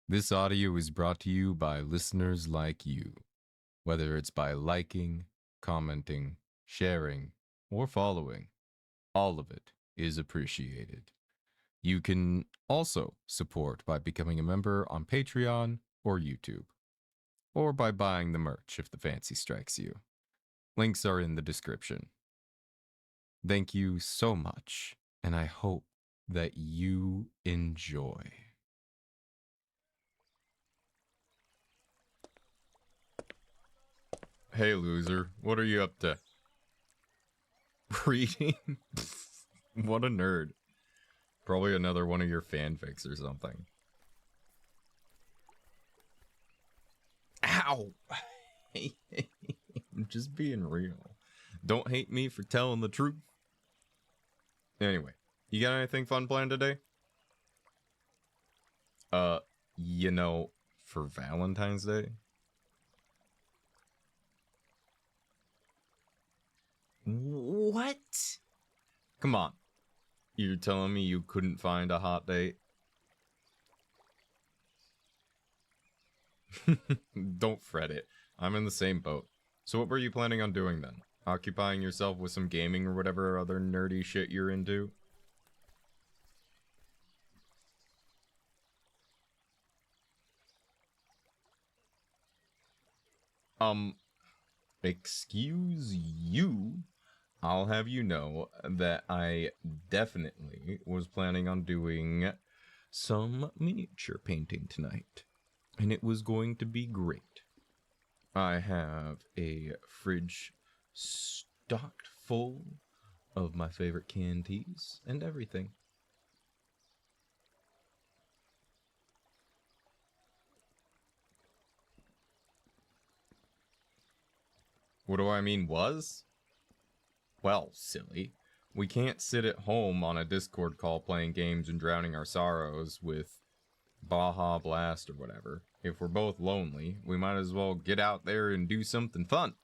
This audio is brought to you by listeners like you. Whether it's by liking, commenting, sharing, or following, all of it is appreciated. You can also support by becoming a member on Patreon or YouTube, or by buying the merch if the fancy strikes you. Links are in the description. Thank you so much, and I hope that you enjoy. Hey, loser, what are you up to? Reading? What a nerd. Probably another one of your fanfics or something. Ow! I'm just being real. Don't hate me for telling the truth. Anyway, you got anything fun planned today? For Valentine's Day? What? Come on. You're telling me you couldn't find a hot date? Don't fret it. I'm in the same boat. So what were you planning on doing then? Occupying yourself with some gaming or whatever other nerdy shit you're into? Excuse you? I'll have you know that I definitely was planning on doing some miniature painting tonight. And it was going to be great. I have a fridge stocked full of my favorite canned teas and everything. What do I mean was? Well, silly. We can't sit at home on a Discord call playing games and drowning our sorrows with Baja Blast or whatever. If we're both lonely, we might as well get out there and do something fun.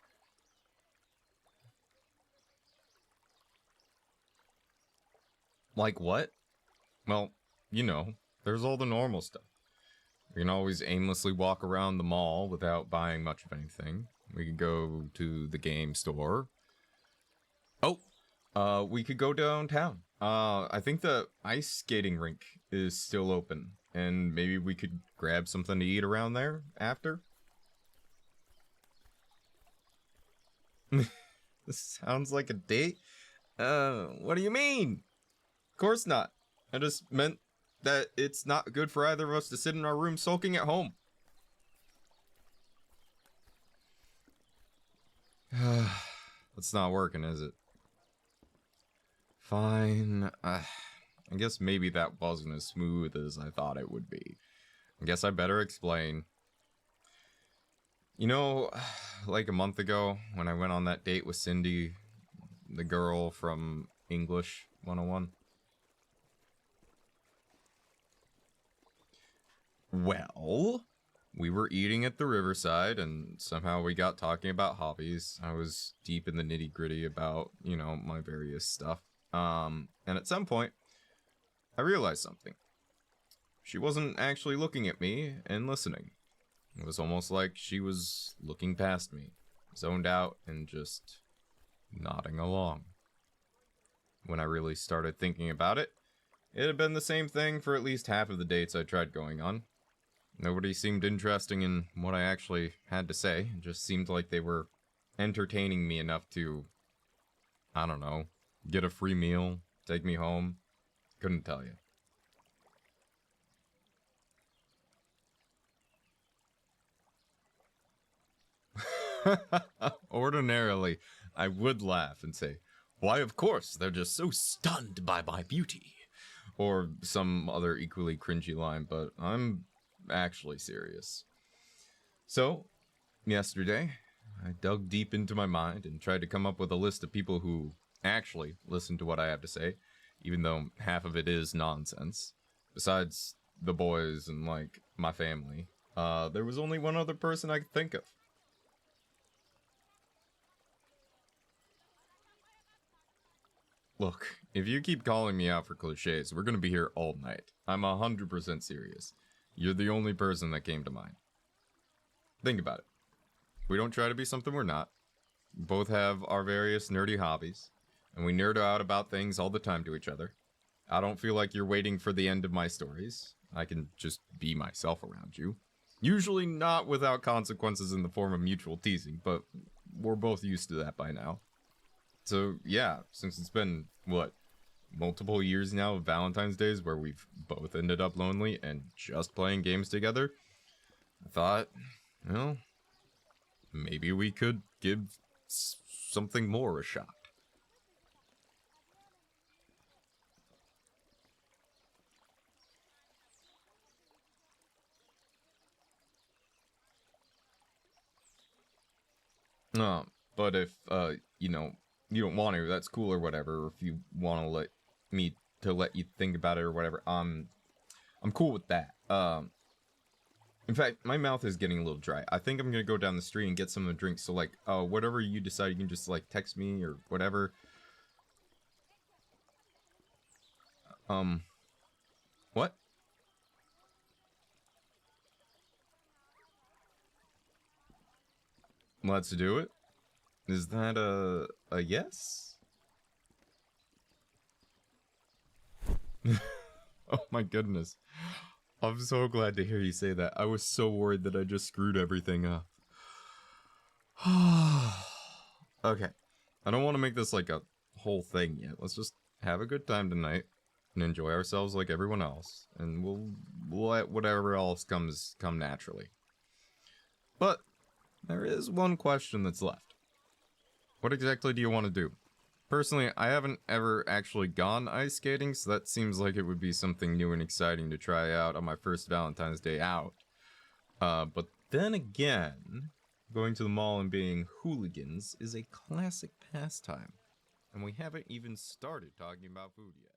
Like what? Well, there's all the normal stuff. We can always aimlessly walk around the mall without buying much of anything. We could go to the game store. We could go downtown. I think the ice skating rink is still open, and maybe we could grab something to eat around there after. This sounds like a date. What do you mean? Of course not. I just meant that it's not good for either of us to sit in our room sulking at home. It's not working, is it? Fine. I guess maybe that wasn't as smooth as I thought it would be. I guess I better explain. Like a month ago, when I went on that date with Cindy, the girl from English 101. Well, we were eating at the riverside, and somehow we got talking about hobbies. I was deep in the nitty-gritty about, my various stuff. And at some point, I realized something. She wasn't actually looking at me and listening. It was almost like she was looking past me, zoned out and just nodding along. When I really started thinking about it, it had been the same thing for at least half of the dates I tried going on. Nobody seemed interesting in what I actually had to say. It just seemed like they were entertaining me enough to, I don't know, get a free meal, take me home. Couldn't tell you. Ordinarily, I would laugh and say, why, of course, they're just so stunned by my beauty. Or some other equally cringy line, but I'm actually serious. So, yesterday, I dug deep into my mind and tried to come up with a list of people who actually listen to what I have to say, even though half of it is nonsense. Besides the boys and, my family, there was only one other person I could think of. Look, if you keep calling me out for cliches, we're gonna be here all night. I'm 100% serious. You're the only person that came to mind. Think about it. We don't try to be something we're not. We both have our various nerdy hobbies, and we nerd out about things all the time to each other. I don't feel like you're waiting for the end of my stories. I can just be myself around you. Usually not without consequences in the form of mutual teasing, but we're both used to that by now. So yeah, since it's been, what, multiple years now of Valentine's Days where we've both ended up lonely and just playing games together, I thought, well, maybe we could give something more a shot. But if, you know, you don't want to, that's cool or whatever. Or if you want to let me let you think about it or whatever, I'm cool with that. In fact, my mouth is getting a little dry. I think I'm gonna go down the street and get some of the drinks. So like, whatever you decide, you can just like text me or whatever. What? Let's do it. Is that a yes? Oh my goodness. I'm so glad to hear you say that. I was so worried that I just screwed everything up. Okay. I don't want to make this like a whole thing yet. Let's just have a good time tonight and enjoy ourselves like everyone else. And we'll let whatever else come naturally. But there is one question that's left. What exactly do you want to do? Personally, I haven't ever actually gone ice skating, so that seems like it would be something new and exciting to try out on my first Valentine's Day out. But then again, going to the mall and being hooligans is a classic pastime. And we haven't even started talking about food yet.